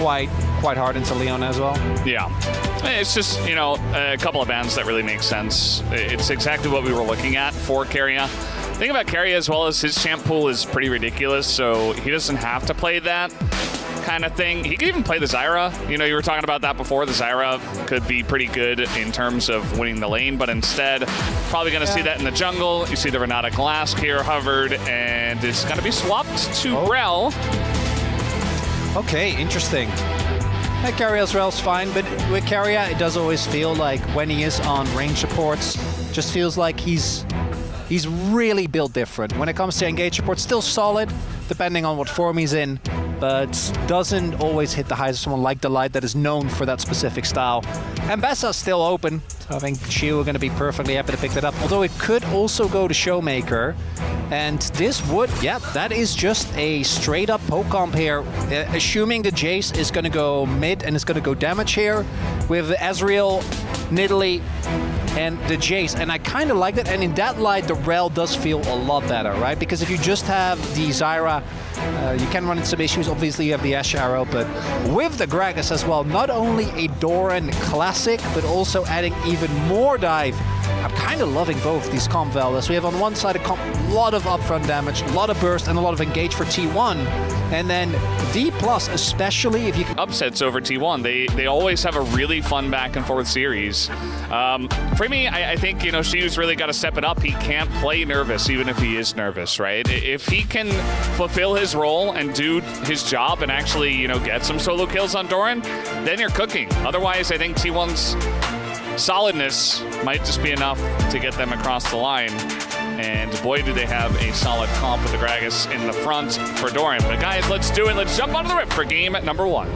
quite hard into Leon as well. Yeah. It's just, you know, a couple of bans that really make sense. It's exactly what we were looking at for Keria. The thing about Keria as well is his champ pool is pretty ridiculous, so he doesn't have to play that kind of thing. He could even play the Zyra. You know, you were talking about that before. The Zyra could be pretty good in terms of winning the lane, but instead, probably going to see that in the jungle. You see the Renata Glask here hovered, and it's going to be swapped to Rel. Okay, interesting. Keria's Rel's fine, but with Keria, it does always feel like when he is on range supports, just feels like he's really built different. When it comes to engage support, still solid, depending on what form he's in, but doesn't always hit the highs of someone like Delight that is known for that specific style. And Bessa's still open, so I think Shiu are going to be perfectly happy to pick that up, although it could also go to Showmaker. And this would, yeah, that is just a straight up poke comp here, assuming the Jace is going to go mid and is going to go damage here with Ezreal, Nidalee, and the Jace, and I kind of like that. And in that light, the Rel does feel a lot better, right? Because if you just have the Zyra, you can run into some issues. Obviously, you have the Ashe Arrow, but with the Gragas as well, not only a Doran classic, but also adding even more dive. I'm kind of loving both these comp values. We have on one side a lot of upfront damage, a lot of burst, and a lot of engage for T1. And then D+, especially if you can... Upsets over T1. They always have a really fun back and forth series. For me, I think, you know, Shiu's really got to step it up. He can't play nervous, even if he is nervous, right? If he can fulfill his role and do his job and actually, you know, get some solo kills on Doran, then you're cooking. Otherwise, I think T1's solidness might just be enough to get them across the line. And boy, do they have a solid comp with the Gragas in the front for Doran. But guys, let's do it. Let's jump onto the rift for game number 1.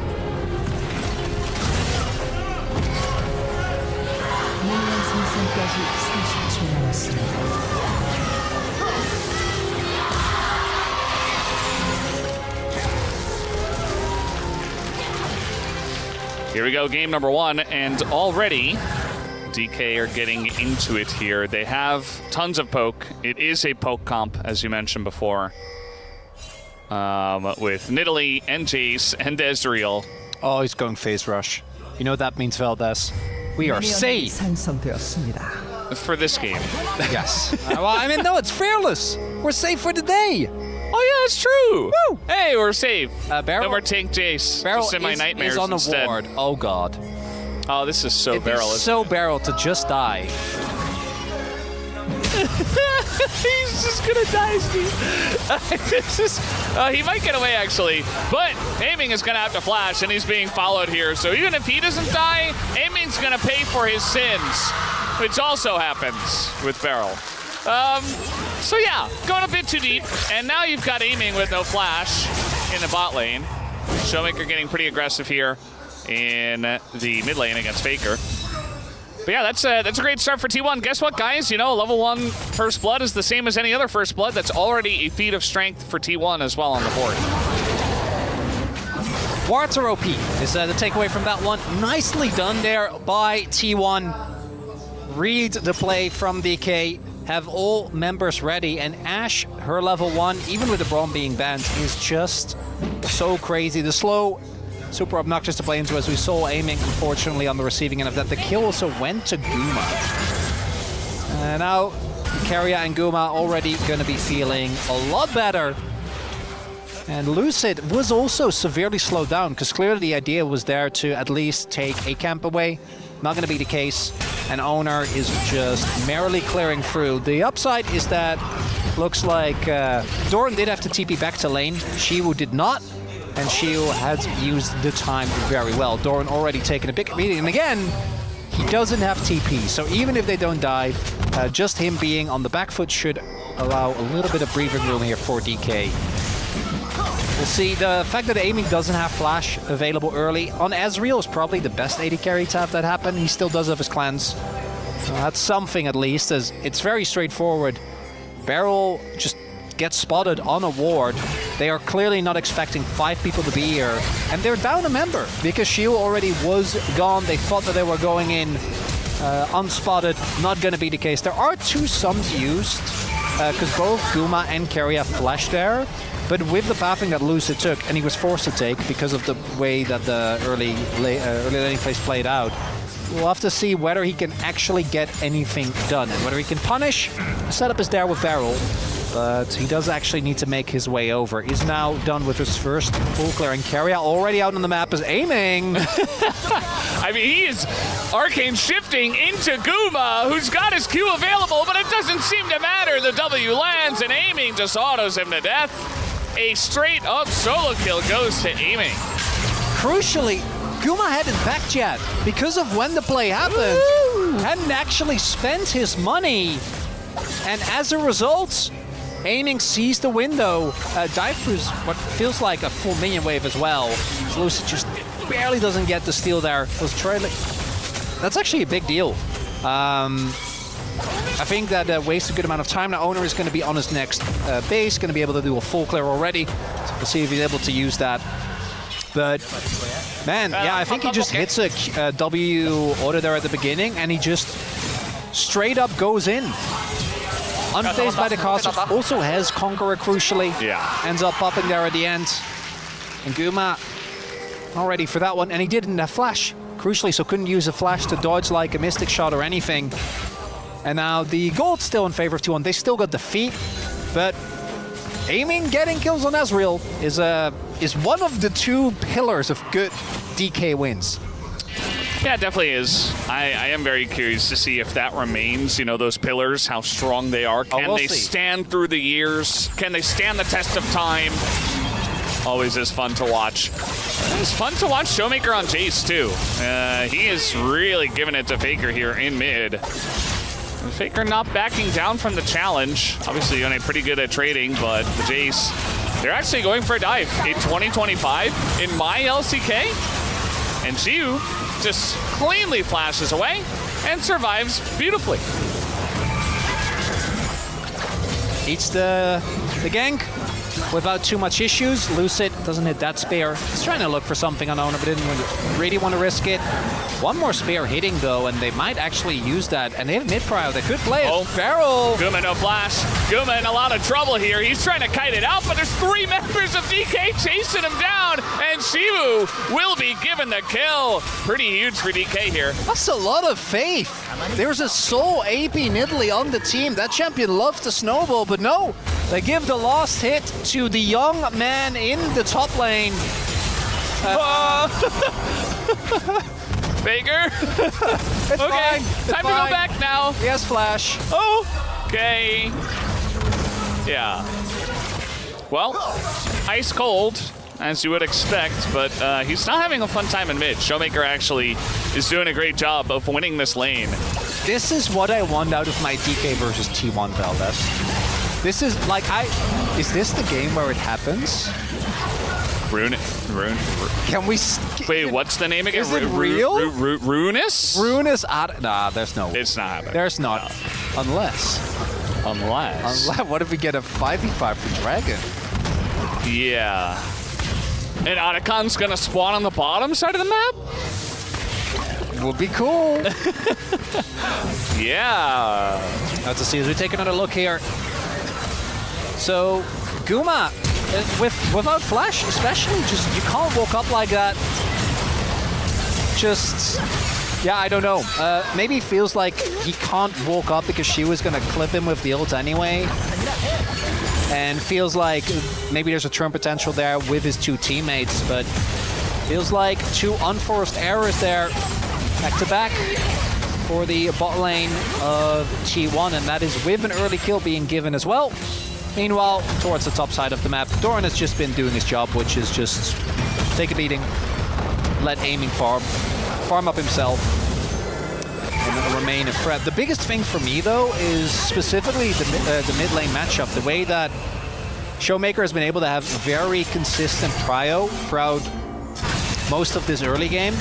Here we go, game number 1, and already DK are getting into it here. They have tons of poke. It is a poke comp, as you mentioned before, with Nidalee and Jace and Ezreal. Oh, he's going phase rush. You know what that means, Valdez. We are safe. For this game. Yes. Well, I mean, no, it's fearless. We're safe for the day. Oh, yeah, it's true. Woo! Hey, we're safe. Barrel, no more Tank Jace. Barrel just in my nightmares is on the instead. ward. Oh, God. Oh, this is so Barrel. It's so Barrel to just die. He's just gonna die, Steve. This is, he might get away, actually. But Aiming is gonna have to flash, and he's being followed here. So even if he doesn't die, Aiming's gonna pay for his sins, which also happens with Barrel. So yeah, going a bit too deep, and now you've got Aiming with no flash in the bot lane. Showmaker getting pretty aggressive here in the mid lane against Faker. But yeah, that's a great start for T1. Guess what, guys? You know, level 1 First Blood is the same as any other First Blood. That's already a feat of strength for T1 as well on the board. Wards are OP is the takeaway from that one. Nicely done there by T1. Read the play from DK. Have all members ready, and Ashe, her level 1, even with the Braum being banned, is just so crazy. The slow, super obnoxious to play into, as we saw Aiming, unfortunately, on the receiving end of that. The kill also went to Guma. And now, Keria and Guma already going to be feeling a lot better. And Lucid was also severely slowed down, because clearly the idea was there to at least take a camp away. Not going to be the case. And Owner is just merrily clearing through. The upside is that looks like Doran did have to TP back to lane. Shiu did not. And Shiu has used the time very well. Doran already taken a big beating. And again, he doesn't have TP. So even if they don't dive, just him being on the back foot should allow a little bit of breathing room here for DK. We'll see. The fact that Aiming doesn't have flash available early on Ezreal is probably the best AD carry to have that happen. He still does have his cleanse. That's something at least, as it's very straightforward. Barrel just gets spotted on a ward. They are clearly not expecting 5 people to be here. And they're down a member because Shiu already was gone. They thought that they were going in unspotted. Not going to be the case. There are 2 sums used because both Guma and Keria flash there. But with the pathing that Lucid took, and he was forced to take because of the way that the early laning phase played out, we'll have to see whether he can actually get anything done and whether he can punish. The setup is there with Barrel, but he does actually need to make his way over. He's now done with his first full clear, and Carrier already out on the map is aiming. I mean, he is arcane shifting into Guma, who's got his Q available, but it doesn't seem to matter. The W lands, and aiming just autos him to death. A straight-up solo kill goes to aiming. Crucially, Guma hadn't backed yet because of when the play happened. Woo! Hadn't actually spent his money. And as a result, aiming sees the window. Dive throughs what feels like a full minion wave as well. Lucid just barely doesn't get the steal there. Was trailing. That's actually a big deal. I think that wastes a good amount of time. Now Owner is going to be on his next base, going to be able to do a full clear already. So we'll see if he's able to use that. But man, yeah, I think he just hits a W auto there at the beginning, and he just straight up goes in. Unfazed by the casters, also has Conqueror crucially. Yeah. Ends up popping there at the end. And Guma all ready for that one, and he didn't have flash, crucially, so couldn't use a flash to dodge like a Mystic Shot or anything. And now the gold's still in favor of T1. They still got the feet, but aiming, getting kills on Ezreal is one of the two pillars of good DK wins. Yeah, it definitely is. I am very curious to see if that remains, you know, those pillars, how strong they are. Can we'll they see. stand through the years? Can they stand the test of time? Always is fun to watch. It's fun to watch Showmaker on Jace, too. He is really giving it to Faker here in mid. Faker not backing down from the challenge. Obviously, only pretty good at trading, but the Jace, they're actually going for a dive in 2025 in my LCK. And Jiu just cleanly flashes away and survives beautifully. Eats the gank without too much issues. Lucid doesn't hit that spear. He's trying to look for something on Owner, but didn't really want to risk it. One more spear hitting though, and they might actually use that. And they have mid-prio, they could play it. Oh, Barrel! Guma no flash. Guma in a lot of trouble here. He's trying to kite it out, but there's 3 members of DK chasing him down, and Shivu will be given the kill. Pretty huge for DK here. That's a lot of faith. There's a sole AP Nidalee on the team. That champion loves to snowball, but no. They give the last hit to the young man in the top lane. Faker. It's Okay, fine. It's time to fine. go back now. He has flash. Okay. Yeah. Well, ice cold, as you would expect, but he's not having a fun time in mid. Showmaker actually is doing a great job of winning this lane. This is what I want out of my DK versus T1 Valdez. This is like is this the game where it happens? Rune. Can we? Wait, what's the name again? Is it real? Ruinous? Ruinous? Nah, there's no. It's not happening. There's not. Unless. What if we get a 5v5 for Dragon? Yeah. And Otacon's gonna spawn on the bottom side of the map? Would be cool. Yeah. Let's see as we take another look here. So, Guma, without flash, especially, just you can't walk up like that. Just, yeah, I don't know. Maybe feels like he can't walk up because she was gonna clip him with the ult anyway. And feels like maybe there's a turn potential there with his 2 teammates, but feels like 2 unforced errors there, back to back for the bot lane of T1, and that is with an early kill being given as well. Meanwhile, towards the top side of the map, Doran has just been doing his job, which is just take a beating, let aiming farm up himself, and remain a threat. The biggest thing for me, though, is specifically the mid lane matchup. The way that Showmaker has been able to have very consistent prio throughout most of this early game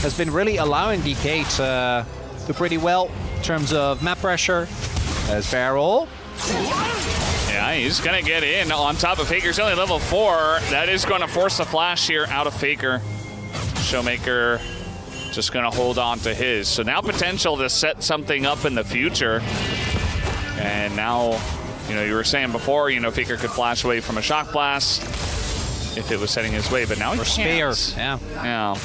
has been really allowing DK to do pretty well in terms of map pressure. As Barrel. Yeah, he's gonna get in on top of Faker. He's only level 4. That is gonna force the flash here out of Faker. Showmaker just gonna hold on to his. So now potential to set something up in the future. And now You know, you were saying before, you know, Faker could flash away from a shock blast if it was heading his way, but now he can't. Spear, yeah. Yeah.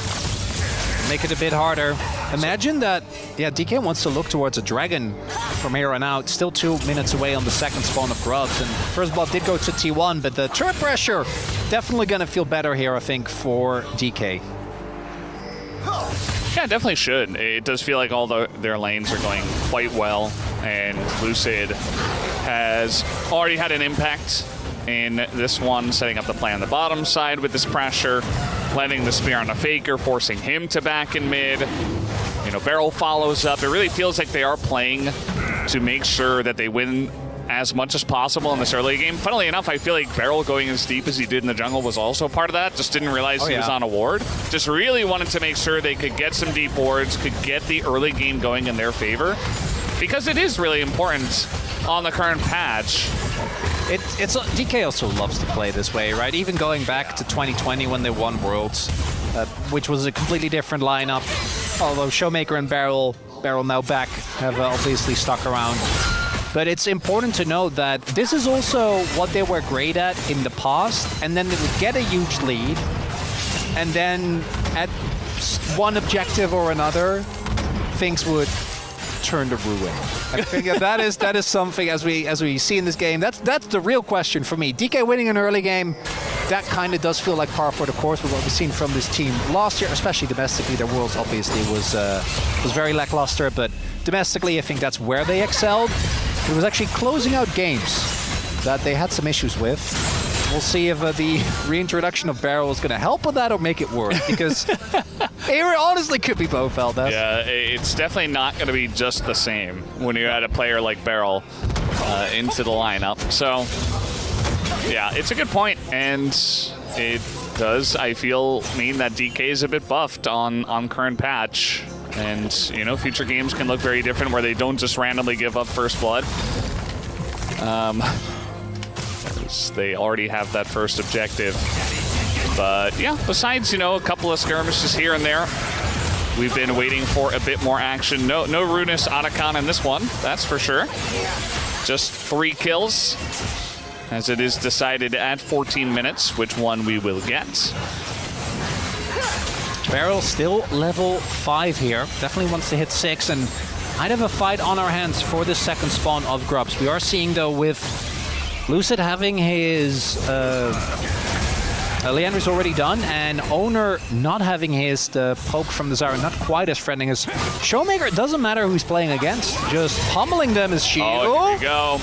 Make it a bit harder. Imagine that, yeah, DK wants to look towards a dragon from here on out. Still 2 minutes away on the second spawn of Grubs. And first blood did go to T1, but the turret pressure definitely going to feel better here, I think, for DK. Yeah, definitely should. It does feel like all their lanes are going quite well, and Lucid has already had an impact in this one, setting up the play on the bottom side with this pressure, landing the spear on a Faker, forcing him to back in mid. You know, Beryl follows up. It really feels like they are playing to make sure that they win as much as possible in this early game. Funnily enough, I feel like Beryl going as deep as he did in the jungle was also part of that. Just didn't realize he was on a ward. Just really wanted to make sure they could get some deep wards, could get the early game going in their favor, because it is really important on the current patch. DK also loves to play this way, right? Even going back to 2020 when they won Worlds, which was a completely different lineup. Although Showmaker and Beryl now back, have obviously stuck around. But it's important to note that this is also what they were great at in the past, and then they would get a huge lead, and then at one objective or another, things would turn to ruin. I think that is something, as we see in this game, that's the real question for me. DK winning an early game, that kind of does feel like par for the course with what we've seen from this team last year, especially domestically. Their Worlds obviously was very lackluster, but domestically I think that's where they excelled. It was actually closing out games that they had some issues with. We'll see if the reintroduction of Beryl is going to help with that or make it worse, because it honestly could be both, Valdez. Yeah, it's definitely not going to be just the same when you add a player like Beryl into the lineup. So, yeah, it's a good point, and it does, I feel, mean that DK is a bit buffed on current patch. And, you know, future games can look very different where they don't just randomly give up first blood. They already have that first objective. But, yeah, besides, you know, a couple of skirmishes here and there, we've been waiting for a bit more action. No Runus Otacon in this one, that's for sure. Just 3 kills, as it is decided at 14 minutes which one we will get. Beryl still level 5 here. Definitely wants to hit 6, and I'd have a fight on our hands for this second spawn of Grubs. We are seeing, though, with Lucid having his Leandra's already done, and Owner not having his poke from the Zyra, not quite as threatening as Showmaker. It doesn't matter who he's playing against, just pummeling them as shield. Oh, here we go.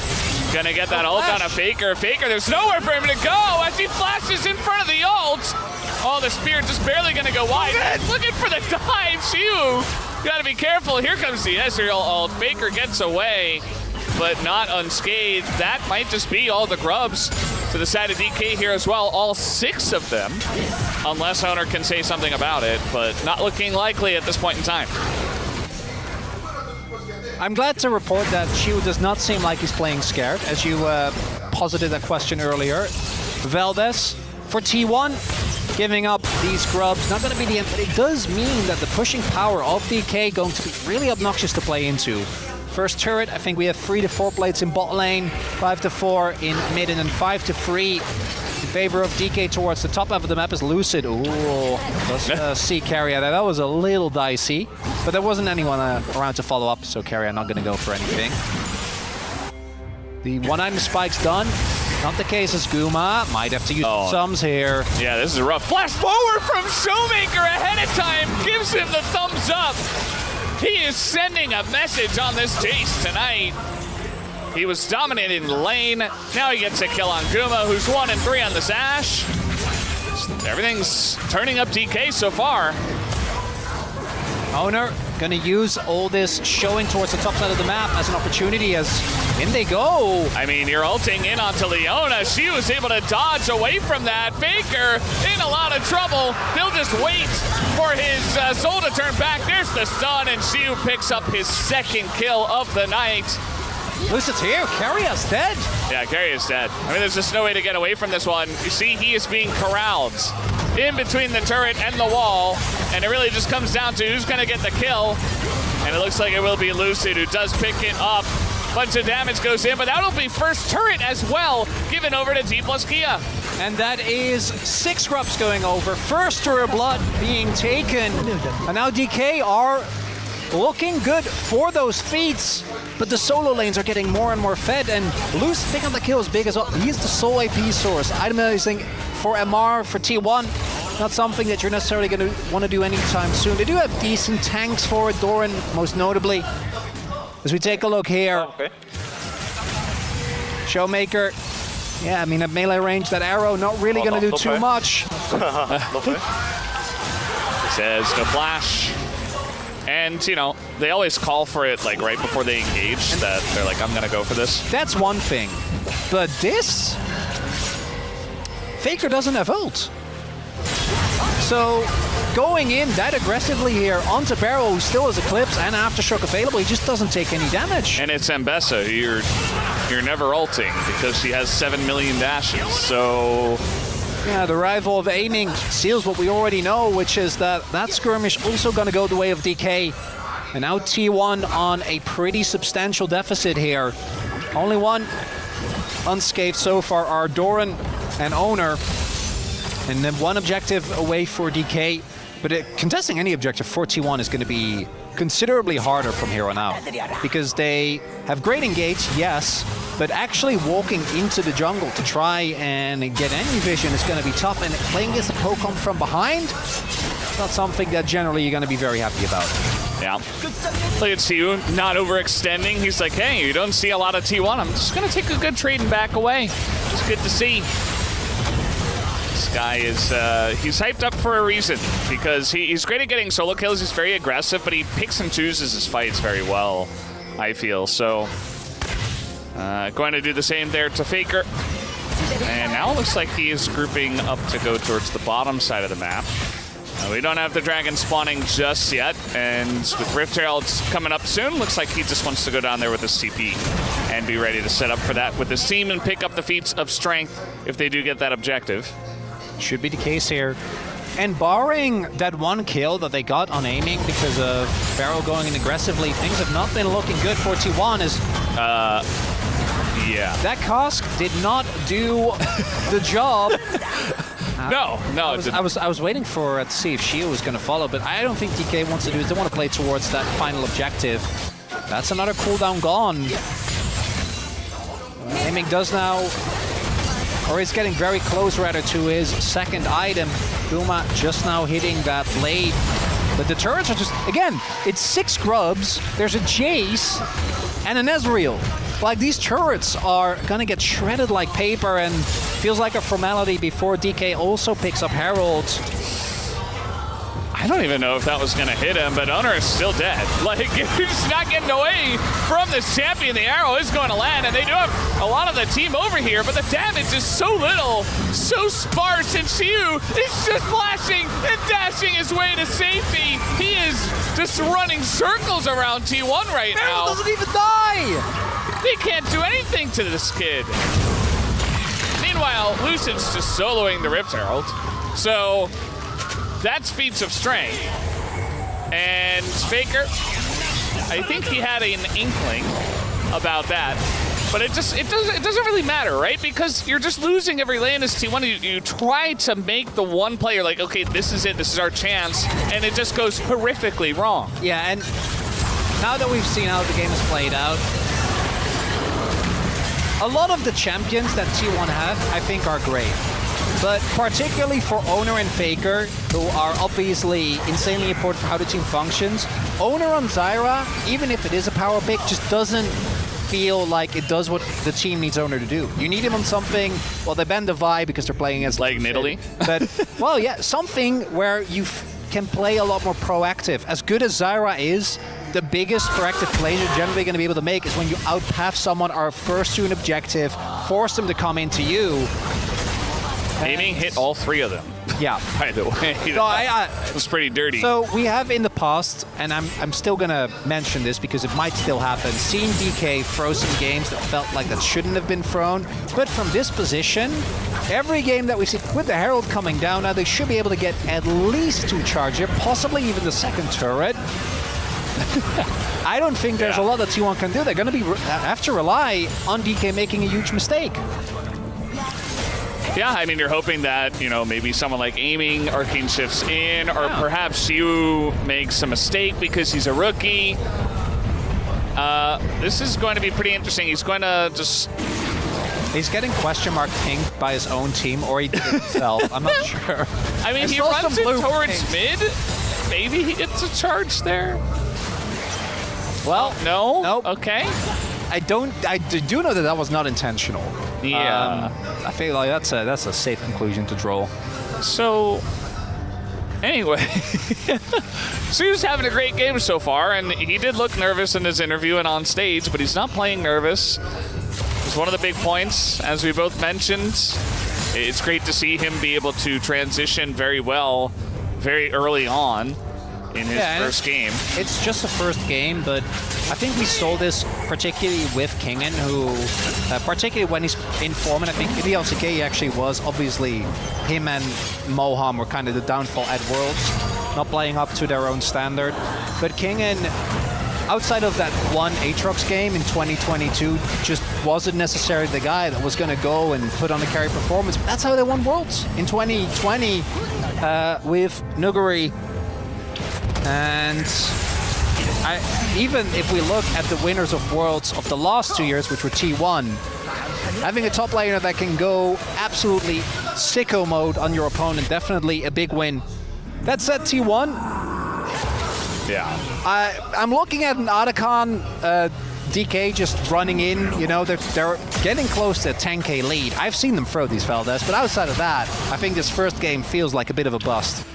Gonna get that ult on a Faker. Faker, there's nowhere for him to go as he flashes in front of the ult. Oh, the spear just barely gonna go wide. Looking for the dive, Shiu. Gotta be careful. Here comes the Ezreal ult. Faker gets away, but not unscathed. That might just be all the Grubs to the side of DK here as well. All 6 of them, unless Owner can say something about it, but not looking likely at this point in time. I'm glad to report that Shiu does not seem like he's playing scared, as you posited that question earlier. Valdez, for T1, giving up these Grubs, not going to be the end, but it does mean that the pushing power of DK going to be really obnoxious to play into. First turret, I think we have 3 to 4 plates in bot lane, 5 to 4 in mid, and then 5 to 3 in favor of DK towards the top half of the map is Lucid. Ooh, let's see Carrier there. That was a little dicey, but there wasn't anyone around to follow up, so Carrier not going to go for anything. The one-item spike's done. Not the case as Guma. Might have to use sums here. Yeah, this is a rough flash forward from Showmaker ahead of time. Gives him the thumbs up. He is sending a message on this chase tonight. He was dominating the lane. Now he gets a kill on Guma, who's 1 and 3 on this Ashe. Everything's turning up DK so far. Owner gonna use all this showing towards the top side of the map as an opportunity, as in they go. I mean, you're ulting in onto Leona. She was able to dodge away from that. Faker in a lot of trouble. They'll just wait for his soul to turn back. There's the stun, and Shiu picks up his 2nd kill of the night. Lucid's here. Carrier's dead. Yeah, Carrier's dead. I mean, there's just no way to get away from this one. You see, he is being corralled in between the turret and the wall, and it really just comes down to who's going to get the kill. And it looks like it will be Lucid, who does pick it up. bunch of damage goes in, but that'll be first turret as well, given over to T plus Kia. And that is 6 scrubs going over. First turret blood being taken. And now DK are looking good for those feats. But the solo lanes are getting more and more fed. And Luce picking up the kill is big as well. He's the sole AP source. Itemizing for MR, for T1. Not something that you're necessarily going to want to do anytime soon. They do have decent tanks for it, Doran most notably. As we take a look here. Okay. Showmaker. Yeah, I mean, at melee range, that arrow not really going to do too much. Says no flash. And, you know, they always call for it, like, right before they engage, that they're like, I'm going to go for this. That's one thing. But this... Faker doesn't have ult. So, going in that aggressively here onto Barrow, who still has Eclipse and Aftershock available, he just doesn't take any damage. And it's Mbessa, who you're never ulting because she has 7 million dashes, so... Yeah, the rival of aiming seals what we already know, which is that skirmish also going to go the way of DK. And now T1 on a pretty substantial deficit here. Only one unscathed so far are Doran and Owner. And then one objective away for DK. But contesting any objective for T1 is going to be considerably harder from here on out. Because they have great engage, yes, but actually walking into the jungle to try and get any vision is going to be tough. And playing this Pokemon from behind, not something that generally you're going to be very happy about. Yeah. Look at Siu not overextending. He's like, hey, you don't see a lot of T1. I'm just going to take a good trade and back away. It's good to see. This guy is, he's hyped up for a reason because he's great at getting solo kills. He's very aggressive, but he picks and chooses his fights very well, I feel. So, going to do the same there to Faker. And now it looks like he is grouping up to go towards the bottom side of the map. We don't have the dragon spawning just yet, and with Rift Heralds coming up soon, looks like he just wants to go down there with his TP and be ready to set up for that with his team and pick up the feats of strength if they do get that objective. Should be the case here. And barring that one kill that they got on aiming because of Barrow going in aggressively, things have not been looking good for T1 as... yeah. That cask did not do the job. No, I was waiting for to see if Shio was going to follow, but I don't think DK wants to do is they want to play towards that final objective. That's another cooldown gone. Aiming does now, or is getting very close rather to his second item. Puma just now hitting that blade. But the turrets are just, again, it's 6 grubs, there's a Jace, and an Ezreal. Like, these turrets are gonna get shredded like paper and feels like a formality before DK also picks up Herald. I don't even know if that was gonna hit him, but Owner is still dead. Like, he's not getting away from this champion. The arrow is going to land, and they do have a lot of the team over here, but the damage is so little, so sparse, and Xiu is just flashing and dashing his way to safety. He is just running circles around T1 right now. Herald doesn't even die! They can't do anything to this kid. Meanwhile, Lucid's just soloing the Rift Herald. So that's feats of strength. And Faker, I think he had an inkling about that. But it doesn't really matter, right? Because you're just losing every lane as T1. You try to make the one player like, okay, this is it, this is our chance, and it just goes horrifically wrong. Yeah, and now that we've seen how the game is played out, a lot of the champions that T1 have, I think, are great. But particularly for Owner and Faker, who are obviously insanely important for how the team functions, Owner on Zyra, even if it is a power pick, just doesn't feel like it does what the team needs Owner to do. You need him on something, well, they ban the Vi because they're playing as... Like Nidalee? But, well, yeah, something where you can play a lot more proactive. As good as Zyra is, the biggest proactive play you're generally going to be able to make is when you outpath someone or first to an objective, force them to come into you. Aiming hit all 3 of them. Yeah. By the way, So it was pretty dirty. So we have in the past, and I'm still going to mention this because it might still happen, seen DK throw some games that felt like that shouldn't have been thrown. But from this position, every game that we see with the Herald coming down, now they should be able to get at least 2 charge here, possibly even the second turret. I don't think there's a lot that T1 can do. They're going to have to rely on DK making a huge mistake. Yeah, I mean, you're hoping that, you know, maybe someone like Aiming, Arcane shifts in, or perhaps you makes a mistake because he's a rookie. This is going to be pretty interesting. He's going to just... He's getting question mark pinged by his own team, or he did it himself. I'm not sure. I mean, he runs it towards mid. Maybe he gets a charge there. Well, no. Nope. Okay. I do know that was not intentional. Yeah. I feel like that's a safe conclusion to draw. So, anyway, so he was having a great game so far, and he did look nervous in his interview and on stage, but he's not playing nervous. It's one of the big points, as we both mentioned. It's great to see him be able to transition very well, very early on in his first game. It's just the first game, but I think we saw this particularly with Kingen, who, particularly when he's in form, and I think in the LCK he actually was. Obviously, him and Moham were kind of the downfall at Worlds, not playing up to their own standard. But Kingen, outside of that one Aatrox game in 2022, just wasn't necessarily the guy that was going to go and put on a carry performance. But that's how they won Worlds in 2020 with Nuguri. And even if we look at the winners of Worlds of the last 2 years, which were T1, having a top laner that can go absolutely sicko mode on your opponent, definitely a big win. That said, T1, I'm looking at an Otacon DK just running in. You know, they're getting close to a 10k lead. I've seen them throw these Valdez, but outside of that, I think this first game feels like a bit of a bust.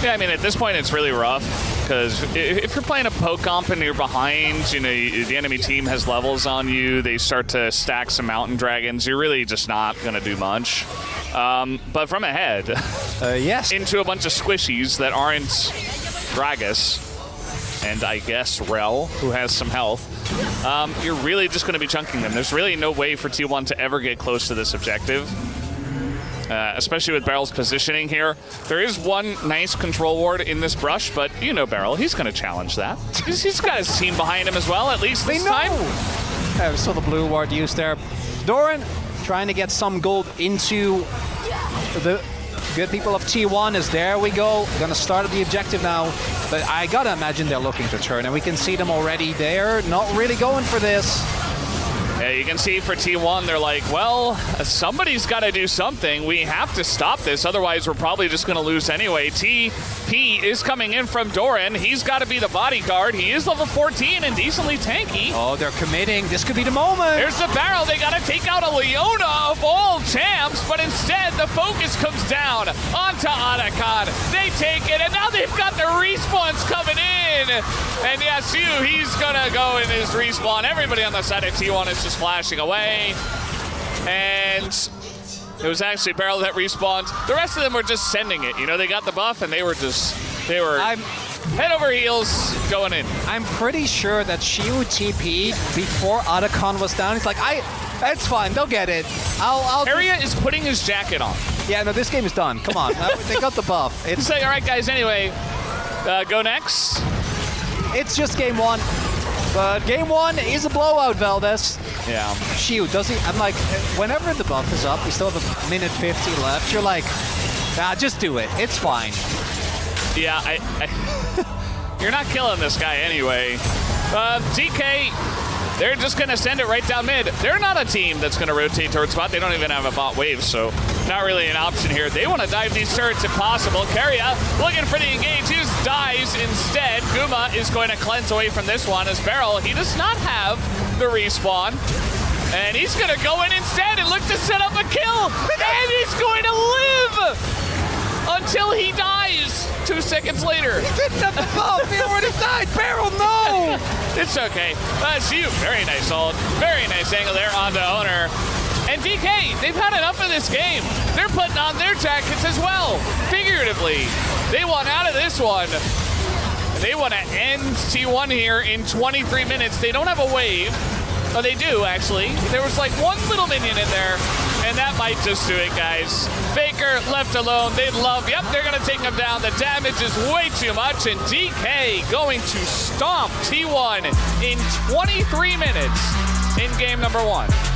Yeah, I mean, at this point, it's really rough, because if you're playing a poke comp and you're behind, you know, the enemy team has levels on you, they start to stack some mountain dragons, you're really just not going to do much. But from ahead, yes, into a bunch of squishies that aren't Gragas, and I guess Rel, who has some health, you're really just going to be chunking them. There's really no way for T1 to ever get close to this objective. Especially with Barrel's positioning here. There is one nice control ward in this brush, but you know Barrel, he's going to challenge that. He's got his team behind him as well, at least this time. We saw the blue ward used there. Doran trying to get some gold into the good people of T1 as there we go. Gonna start at the objective now, but I gotta imagine they're looking to turn, and we can see them already there, not really going for this. Yeah, you can see for T1, they're like, well, somebody's got to do something. We have to stop this, otherwise we're probably just going to lose anyway. TP is coming in from Doran. He's got to be the bodyguard. He is level 14 and decently tanky. Oh, they're committing. This could be the moment. There's the barrel. They got to take out a Leona of all champs, but instead the focus comes down onto Otacon. They take it, and now they've got the respawns coming in. And yes, he's going to go in his respawn. Everybody on the side of T1 is just flashing away, and it was actually Barrel that respawned. The rest of them were just sending it. You know, they got the buff, and they were head over heels going in. I'm pretty sure that Shiu TP'd before Otacon was down. He's like, it's fine, they'll get it. Area is putting his jacket on. Yeah, no, this game is done. Come on, they got the buff. It's like, all right, guys. Anyway, go next. It's just game one. But game one is a blowout, Valdez. Yeah. Shiu, does he? I'm like, whenever the buff is up, we still have a minute 50 left. You're like, just do it. It's fine. Yeah, you're not killing this guy anyway. DK, they're just going to send it right down mid. They're not a team that's going to rotate towards bot. They don't even have a bot wave, so not really an option here. They want to dive these turrets if possible. Keria looking for the engage. He just dies instead. Guma is going to cleanse away from this one as Barrel. He does not have the respawn. And he's going to go in instead and look to set up a kill. And he's going to live until he dies 2 seconds later. He didn't have the buff. He already died. Barrel, no. It's okay. Shiu, very nice ult. Very nice angle there onto Owner. And DK, they've had enough of this game. They're putting on their jackets as well. Figuratively, they want out of this one. They want to end T1 here in 23 minutes. They don't have a wave. Oh, they do, actually. There was like one little minion in there, and that might just do it, guys. Faker left alone. They love, yep, they're going to take him down. The damage is way too much, and DK going to stomp T1 in 23 minutes in game number 1.